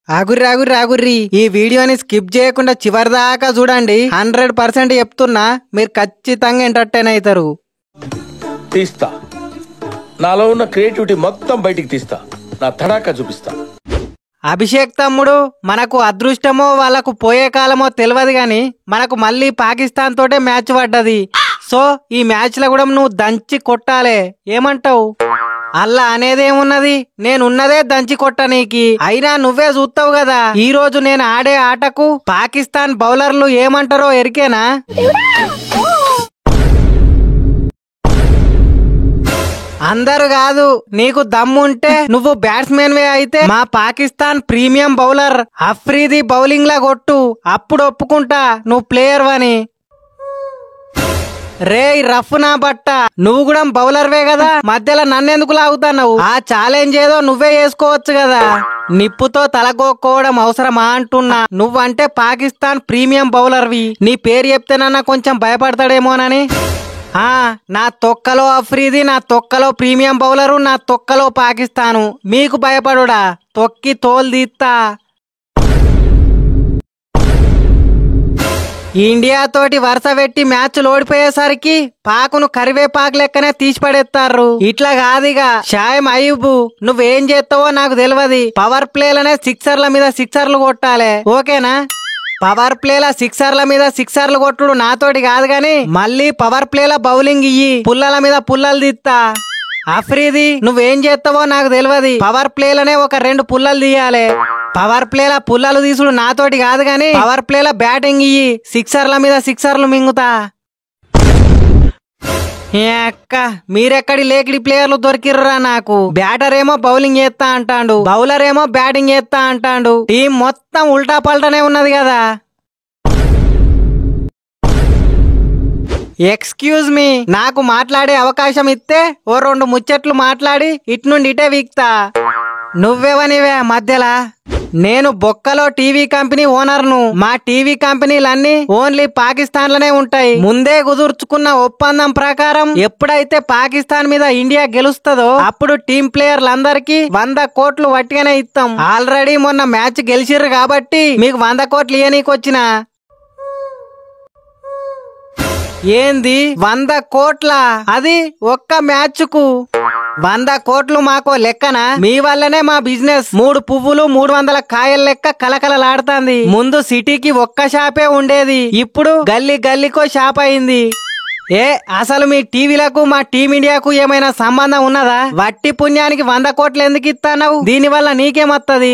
ఆగుర్రి ఆగుర్రి ఆగుర్రి ఈ వీడియోని స్కిప్ చేయకుండా చివరి దాకా చూడండి. 100% చెప్తున్నా, మీరు ఖచ్చితంగా ఎంటర్టైన్ అవుతారు. తీస్తా, నాలో ఉన్న క్రియేటివిటీ మొత్తం బయటికి తీస్తా, నా తడాకా చూపిస్తా. అభిషేక్ తమ్ముడు, మనకు అదృష్టమో వాళ్ళకు పోయే కాలమో తెలియదు గాని మనకు మళ్ళీ పాకిస్తాన్ తోటే మ్యాచ్ పడ్డది. సో ఈ మ్యాచ్ లో కూడా నువ్వు దంచి కొట్టాలే, ఏమంటావు? అల్లా అనేదేమున్నది, నేనున్నదే దంచి కొట్టనీకి. అయినా నువ్వే చూస్తావు కదా, ఈ రోజు నేను ఆడే ఆటకు పాకిస్తాన్ బౌలర్లు ఏమంటారో ఎరికేనా? అందరు కాదు, నీకు దమ్ముంటే నువ్వు బ్యాట్స్మెన్ వే అయితే మా Pakistan premium bowler Afridi bowling లా కొట్టు, అప్పుడు ఒప్పుకుంటా నువ్వు ప్లేయర్ వని. రే రఫ్ నా బట్ట, నువ్వు కూడా బౌలర్ వే కదా, మధ్యలో నన్నెందుకు లాగుతావు? ఆ ఛాలెంజ్ ఏదో నువ్వే చేసుకోవచ్చు కదా. నిప్పుతో తలగొక్కోవడం అవసరమా అంటున్నా. నువ్వంటే పాకిస్తాన్ ప్రీమియం బౌలర్వి, నీ పేరు చెప్తేనన్నా కొంచెం భయపడతాడేమోనని. నా తొక్కలో అఫ్రీది, నా తొక్కలో ప్రీమియం బౌలరు, నా తొక్కలో పాకిస్తాను. మీకు భయపడుడా? తొక్కి తోలు తీస్తా. ఇండియా తోటి వరుస పెట్టి మ్యాచ్లు ఓడిపోయేసరికి పాకును కరివేపాకు లెక్కనే తీసిపడేస్తారు. ఇట్లా కాదిగా షాయం అయ్యూబ్, నువ్వేం చేస్తావో నాకు తెలియదు. పవర్ ప్లేలనే సిక్సర్ల మీద సిక్సర్లు కొట్టాలి, ఓకేనా? పవర్ ప్లేల సిక్సర్ల మీద సిక్సర్లు కొట్టుడు నాతోటి కాదు గాని మళ్ళీ పవర్ ప్లేల బౌలింగ్ ఇయ్యి, పుల్లల మీద పుల్లలు తీస్తా. అఫ్రీది, నువ్వేం చేస్తావో నాకు తెలియదు. పవర్ ప్లేలనే ఒక 2 పుల్లలు తీయాలి. పవర్ ప్లేల పుల్లలు తీసుడు నాతోటి కాదు గాని పవర్ ప్లేల బ్యాటింగ్ ఇయ్యి, సిక్సర్ల మీద సిక్సర్లు మింగుతా. అక్క, మీరెక్కడి లేకిడి ప్లేయర్లు దొరికిర్రా నాకు? బ్యాటర్ ఏమో బౌలింగ్ చేస్తా అంటాడు, బౌలర్ ఏమో బ్యాటింగ్ చేస్తా అంటాడు. టీం మొత్తం ఉల్టా పల్టానే ఉన్నది కదా. ఎక్స్క్యూజ్ మీ, నాకు మాట్లాడే అవకాశం ఇస్తే ఓ 2 ముచ్చట్లు మాట్లాడి ఇటు నుండి ఇటే వీక్తా. నువ్వెవనివే మధ్యలా? నేను బొక్కలో టీవీ కంపెనీ ఓనర్ను. మా టీవీ కంపెనీలన్నీ ఓన్లీ పాకిస్తాన్ లోనే ఉంటాయి. ముందే కుదుర్చుకున్న ఒప్పందం ప్రకారం ఎప్పుడైతే పాకిస్తాన్ మీద ఇండియా గెలుస్తుందో అప్పుడు టీం ప్లేయర్లందరికీ 100 కోట్లు వట్టిగానే ఇస్తాం. ఆల్రెడీ మొన్న మ్యాచ్ గెలిచిర్రు కాబట్టి మీకు 100 కోట్లు ఇయ్యనీకొచ్చిన. ఏంది 100 కోట్ల? అది ఒక్క మ్యాచ్ కు 100 కోట్లు మాకో లెక్కనా? మీ వల్లనే మా బిజినెస్ 3 పువ్వులు 300 కాయల లెక్క కలకలలాడుతుంది. ముందు సిటీకి ఒక్క షాపే ఉండేది, ఇప్పుడు గల్లీ గల్లీకో షాప్ అయింది. అసలు మీ టీవీలకు మా టీమిండియాకు ఏమైనా సంబంధం ఉన్నదా? వట్టి పుణ్యానికి 100 కోట్లు ఎందుకు ఇస్తానవు? దీని వల్ల నీకేమొత్తది?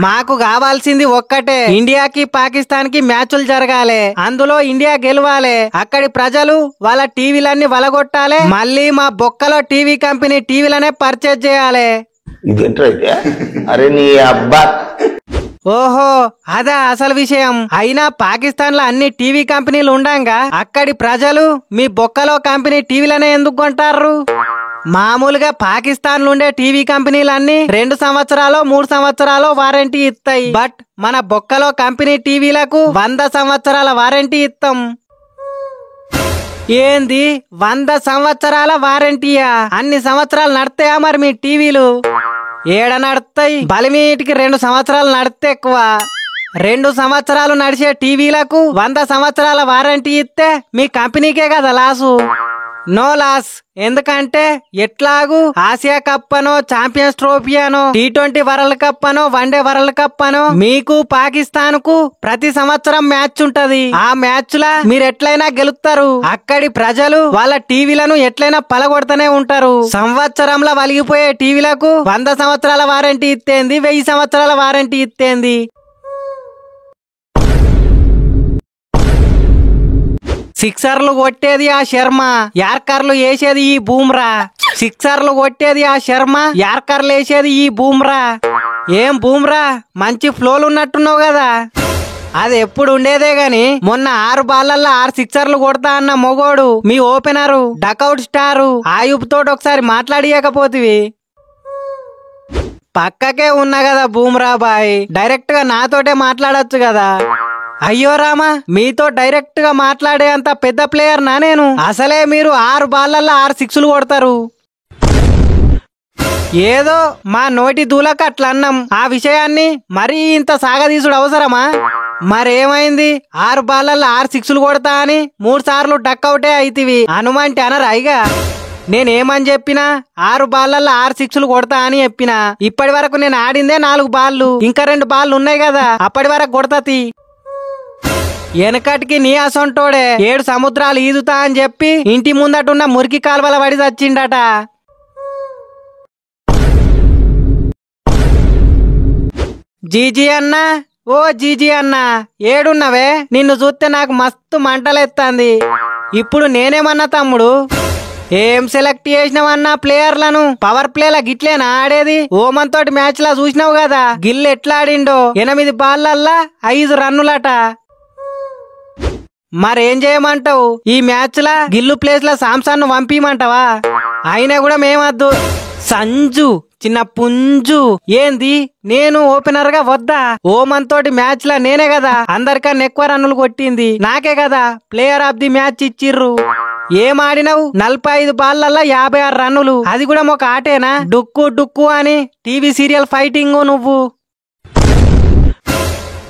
మాకు కావాల్సింది ఒక్కటే, ఇండియాకి పాకిస్తాన్ కి మ్యాచ్లు జరగాలి, అందులో ఇండియా గెలవాలి, అక్కడి ప్రజలు వాళ్ళ టీవీలన్నీ వలగొట్టాలి, మళ్ళీ మా బొక్కలో టీవీ కంపెనీ టీవీలనే పర్చేజ్ చేయాలి. అరే నీ అబ్బా, ఓహో అదా అసలు విషయం. అయినా పాకిస్తాన్ లో అన్ని టీవీ కంపెనీలు ఉండంగా అక్కడి ప్రజలు మీ బొక్కలో కంపెనీ టీవీలనే ఎందుకు కొంటారు? మామూలుగా పాకిస్తాన్ లో ఉండే టీవీ కంపెనీలన్నీ 2 సంవత్సరాలు 3 సంవత్సరాలు వారంటీ ఇస్తాయి. బట్ మన బొక్కలో కంపెనీ టీవీలకు 100 సంవత్సరాల వారంటీ ఇస్తాం. ఏంది 100 సంవత్సరాల వారంటీయా? అన్ని సంవత్సరాలు నడతాయా మరి మీ టీవీలు? ఏడ నడుస్తాయి? బలిమీటికి 2 సంవత్సరాలు నడితే ఎక్కువ. 2 సంవత్సరాలు నడిచే టీవీలకు 100 సంవత్సరాల వారంటీ ఇస్తే మీ కంపెనీకే కదా లాసు. నో లాస్, ఎందుకంటే ఎట్లాగూ ఆసియా కప్ అనో, ఛాంపియన్స్ ట్రోఫీ అనో, T20 వరల్డ్ కప్ అనో, వన్డే వరల్డ్ కప్ అనో మీకు పాకిస్తాన్ కు ప్రతి సంవత్సరం మ్యాచ్ ఉంటది. ఆ మ్యాచ్ లా మీరు ఎట్లయినా గెలుస్తారు. అక్కడి ప్రజలు వాళ్ళ టీవీలను ఎట్లయినా పలగొడతానే ఉంటారు. సంవత్సరంలో వలిగిపోయే టీవీలకు 100 సంవత్సరాల వారంటీ ఇస్తేంది, 1000 సంవత్సరాల వారంటీ ఇస్తేంది? సిక్సర్లు కొట్టేది ఆ శర్మ, యార్కర్లు వేసేది ఈ బూమ్రా. సిక్సర్లు కొట్టేది ఆ శర్మ, యార్కర్లు వేసేది ఈ బూమ్రా. ఏం బూమ్రా, మంచి ఫ్లోలు ఉన్నట్టున్నావు కదా. అది ఎప్పుడు ఉండేదే గాని మొన్న 6 బాళ్ళల్లో 6 సిక్సర్లు కొడతా అన్న మొగోడు మీ ఓపెనరు, డకౌట్ స్టారు ఆయుబ్ తోటి ఒకసారి మాట్లాడియకపోతివి. పక్కకే ఉన్నా కదా బూమ్రా బాయ్, డైరెక్ట్ గా నాతోటే మాట్లాడొచ్చు కదా. అయ్యో రామా, మీతో డైరెక్ట్ గా మాట్లాడే అంత పెద్ద ప్లేయర్ నా నేను? అసలే మీరు 6 బాళ్ళల్లో 6 సిక్స్లు కొడతారు. ఏదో మా నోటి దూలకు అట్లా అన్నాం. ఆ విషయాన్ని మరీ ఇంత సాగదీసుడు అవసరమా? మరేమైంది? 6 బాళ్ళల్లో 6 సిక్సులు కొడతా అని 3 సార్లు డక్అవుటే అయితివి. హనుమంటి అనరా ఇక? నేనేమని చెప్పినా 6 బాళ్ళల్లో 6 సిక్సులు కొడతా అని చెప్పినా. ఇప్పటి వరకు నేను ఆడిందే 4 బాళ్ళు, ఇంకా 2 బాళ్ళు ఉన్నాయి కదా, అప్పటి వరకు కొడతాతి. వెనకటికి నీ అసొంటోడే 7 సముద్రాలు ఈదుతా అని చెప్పి ఇంటి ముందటున్న మురికి కాల్వల పడి చచ్చిండట. జీజీ అన్నా, ఓ జీజీ అన్నా, ఏడున్నవే? నిన్ను చూస్తే నాకు మస్తు మంటలెత్తాంది. ఇప్పుడు నేనేమన్నా తమ్ముడు, ఏం సెలెక్ట్ చేసినావన్నా ప్లేయర్లను? పవర్ ప్లేల గిట్లేనా ఆడేది? ఓమన్ తోటి మ్యాచ్ లా చూసినావు కదా, గిల్ ఎట్లా ఆడిండో. 8 బాళ్ళల్లా 5 రన్నులట. మరేం చేయమంటావు? ఈ మ్యాచ్ లా గిల్లు ప్లేస్ లా సామ్సన్ ను పంపిమంటావా? అయినా కూడా మేమద్దు. సంజు చిన్న పుంజు ఏంది? నేను ఓపెనర్ గా వద్దా? ఓమన్ తోటి మ్యాచ్ లా నేనే కదా అందరికన్నా ఎక్కువ రన్నులు కొట్టింది, నాకే కదా ప్లేయర్ ఆఫ్ ది మ్యాచ్ ఇచ్చిర్రు. ఏం ఆడినావు? 45 బాళ్ళల్లో 56 రన్నులు, అది కూడా ఒక ఆటేనా? డుక్కు డుక్కు అని టీవీ సీరియల్ ఫైటింగ్ నువ్వు.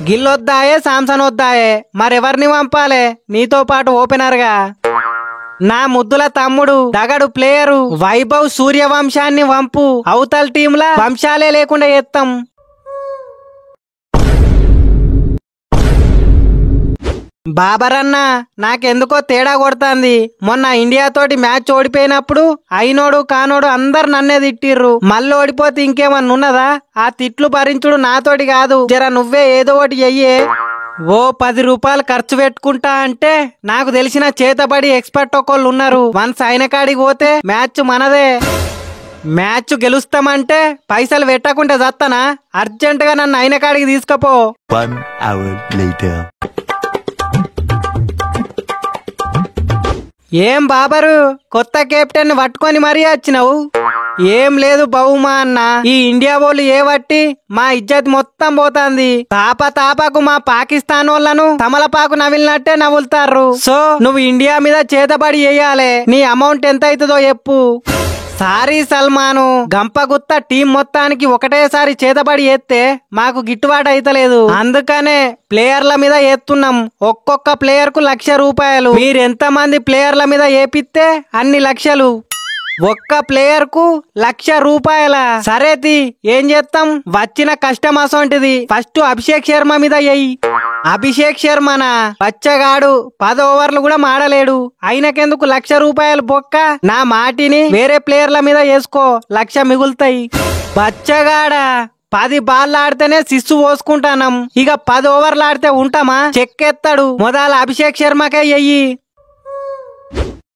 గిల్లొద్దాయే సామ్సన్ వద్దాయే, మరెవరిని పంపాలే నీతో పాటు ఓపెనర్ గా? నా ముద్దుల తమ్ముడు దగడు ప్లేయరు వైభవ్ సూర్యవంశాన్ని వంపు. అవతల టీంలా వంశాలే లేకుండా ఎత్తాం. బాబరన్న నాకెందుకో తేడా కొడుతుంది. మొన్న ఇండియా తోటి మ్యాచ్ ఓడిపోయినప్పుడు అయినోడు కానోడు అందరు నన్నే తిట్టిర్రు. మళ్ళీ ఓడిపోతే ఇంకేమన్నా ఉన్నదా? ఆ తిట్లు భరించుడు నాతోటి కాదు, జర నువ్వే ఏదో ఒకటి చెయ్యే. ఓ 10 రూపాయలు ఖర్చు పెట్టుకుంటా అంటే నాకు తెలిసిన చేతబడి ఎక్స్పర్ట్ ఒకళ్ళు ఉన్నారు. వన్స్ అయిన కాడికి పోతే మ్యాచ్ మనదే. మ్యాచ్ గెలుస్తామంటే పైసలు పెట్టకుంటే చస్తానా? అర్జెంట్ గా నన్ను అయిన కాడికి తీసుకపో. 1 hour later. ఏం బాబరు, కొత్త కెప్టెన్ పట్టుకొని మరీ వచ్చినావు? ఏం లేదు బహుమా అన్న, ఈ ఇండియా వాళ్ళు ఏ వట్టి మా ఇజ్జత్ మొత్తం పోతాంది. తాపకు మా పాకిస్తాన్ వాళ్ళను తమలపాకు నవిలినట్టే నవ్వులుతారు. సో నువ్వు ఇండియా మీద చేతబడి వేయాలి. నీ అమౌంట్ ఎంత అవుతుందో చెప్పు. సారీ సల్మాను, గంపగుత్త టీం మొత్తానికి ఒకటేసారి చేతబడి ఎత్తే మాకు గిట్టుబాటు అయితలేదు. అందుకనే ప్లేయర్ల మీద ఎత్తున్నాం. ఒక్కొక్క ప్లేయర్ కు 1,00,000 రూపాయలు. మీరెంత మంది ప్లేయర్ల మీద ఏపిస్తే అన్ని లక్షలు. ఒక్క ప్లేయర్ కు 1,00,000 రూపాయల. సరేతి ఏం చేస్తాం, వచ్చిన కష్టం అసొంటిది. ఫస్ట్ అభిషేక్ శర్మ మీద ఎయ్యి. అభిషేక్ శర్మనా బచ్చగాడు 10 ఓవర్లు కూడా మాడలేడు. అయినకెందుకు 1,00,000 రూపాయలు బొక్క? నా మాటిని వేరే ప్లేయర్ల మీద వేసుకో, 1,00,000 మిగులుతాయి. బచ్చగాడా 10 బాల్ ఆడితేనే సిస్సు పోసుకుంటానం, ఇక 10 ఓవర్లు ఆడితే ఉంటామా? చెక్కెత్తాడు. మొదల అభిషేక్ శర్మకే ఎయ్యి.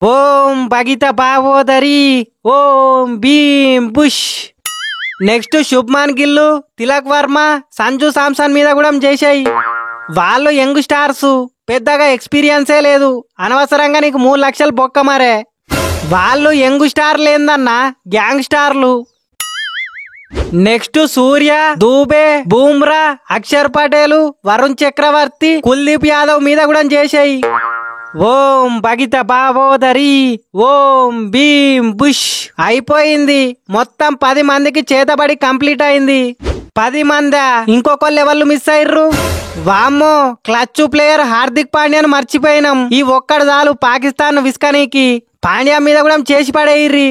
ఓం భగిత బావోదరి, ఓం భీం బుష్. నెక్స్ట్ శుభ్మాన్ గిల్లు, తిలక్ వర్మ, సంజు సామ్సన్ మీద కూడా చేసాయి. వాళ్ళు యంగ్ స్టార్స్, పెద్దగా ఎక్స్పీరియన్సే లేదు. అనవసరంగా నీకు 3 లక్షలు బొక్క మరే. వాళ్ళు యంగ్ స్టార్లు ఏందన్నా, గ్యాంగ్ స్టార్లు. నెక్స్ట్ సూర్య, దూబే, బూమ్రా, అక్షర్ పటేల్, వరుణ్ చక్రవర్తి, కుల్దీప్ యాదవ్ మీద కూడా చేసాయి. ఓం భగిత బావోదరి, ఓం భీం బుష్. అయిపోయింది. మొత్తం 10 మందికి చేతబడి కంప్లీట్ అయింది. 10 మందా? ఇంకొకళ్ళు ఎవరు మిస్ అయ్యారు? వామ్మో, క్లచ్ ప్లేయర్ హార్దిక్ పాండ్యాను మర్చిపోయినాం. ఈ ఒక్కడు చాలు పాకిస్తాన్ విస్కనీకి. పాండ్యా మీద కూడా చేసి పడేయిర్రి.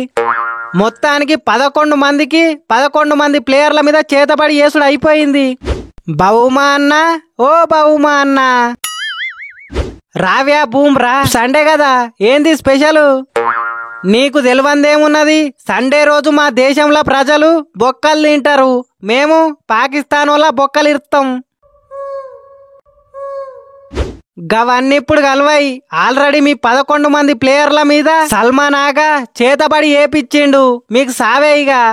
మొత్తానికి 11 మందికి 11 మంది ప్లేయర్ల మీద చేతబడి చేసుడు అయిపోయింది. బహుమా అన్న, ఓ బహుమా అన్న, రావ్యా బూమ్రా. సండే కదా, ఏంది స్పెషల్? నీకు తెలివందేమున్నది? సండే రోజు మా దేశంలో ప్రజలు బొక్కలు తింటారు, మేము పాకిస్తాన్ వాళ్ళ బొక్కలు ఇరుతాం. గవన్నీ ఇప్పుడు కలవాయి. ఆల్రెడీ మీ 11 మంది ప్లేయర్ల మీద సల్మాన్ ఆగా చేతబడి ఏపిచ్చిండు. మీకు సావేయిగా.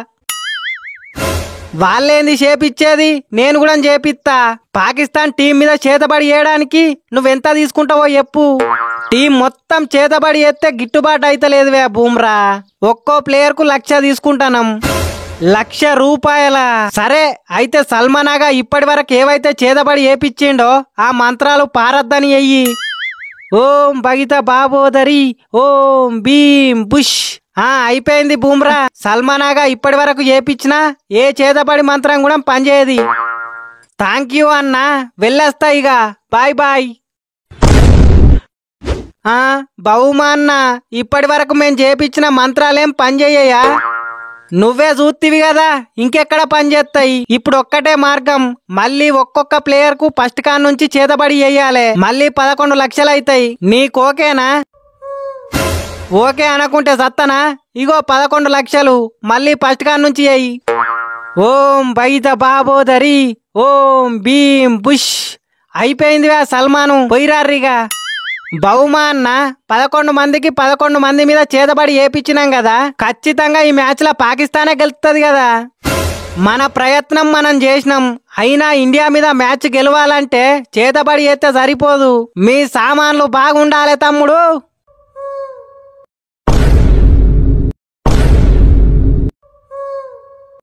వాళ్ళేంది చేపిచ్చేది, నేను కూడా చేపిస్తా. పాకిస్తాన్ టీం మీద చేతబడి చేయడానికి నువ్వెంత తీసుకుంటావో చెప్పు. టీం మొత్తం చేతబడి ఎత్తే గిట్టుబాటు అయితలేదువే బూమ్రా. ఒక్కో ప్లేయర్ కు 1,00,000 తీసుకుంటానం. 1,00,000 రూపాయల. సరే అయితే సల్మానాగా ఇప్పటి వరకు ఏవైతే చేతబడి ఏపిచ్చిండో ఆ మంత్రాలు పారద్దని ఎయ్యి. ఓం భగిత బాబోదరి, ఓం భీం బుష్ అయిపోయింది బూమ్రా. సల్మానాగా ఇప్పటి వరకు ఏపిచ్చినా ఏ చేతపడి మంత్రం కూడా పనిచేయది. థ్యాంక్ యూ అన్నా, వెళ్ళొస్తా ఇక. Bye bye. బహుమా అన్న, ఇప్పటి వరకు మేము చేపించిన మంత్రాలేం పనిచేయ్యా? నువ్వే చూత్తివి కదా, ఇంకెక్కడ పనిచేస్తాయి? ఇప్పుడు ఒక్కటే మార్గం, మళ్ళీ ఒక్కొక్క ప్లేయర్ కు ఫస్ట్ కాన్ నుంచి చేతబడి వేయాలి. మళ్ళీ 11 లక్షలు అవుతాయి. నీకోకేనా? ఓకే అనుకుంటే సత్తనా? ఇగో 11 లక్షలు మళ్ళీ ఫస్ట్ కాన్ నుంచి వేయి. ఓం బైద బాబోదరి, ఓం భీం బుష్. అయిపోయిందివా సల్మాను, పోయిరారిగా. బహుమా అన్న, 11 మందికి 11 మంది మీద చేతబడి ఏపిచ్చినాం కదా, ఖచ్చితంగా ఈ మ్యాచ్ లో పాకిస్తానే గెలుస్తుంది కదా. మన ప్రయత్నం మనం చేసినాం. అయినా ఇండియా మీద మ్యాచ్ గెలవాలంటే చేతబడి చేస్తే సరిపోదు. మీ సామాన్లు బాగుండాలి తమ్ముడు.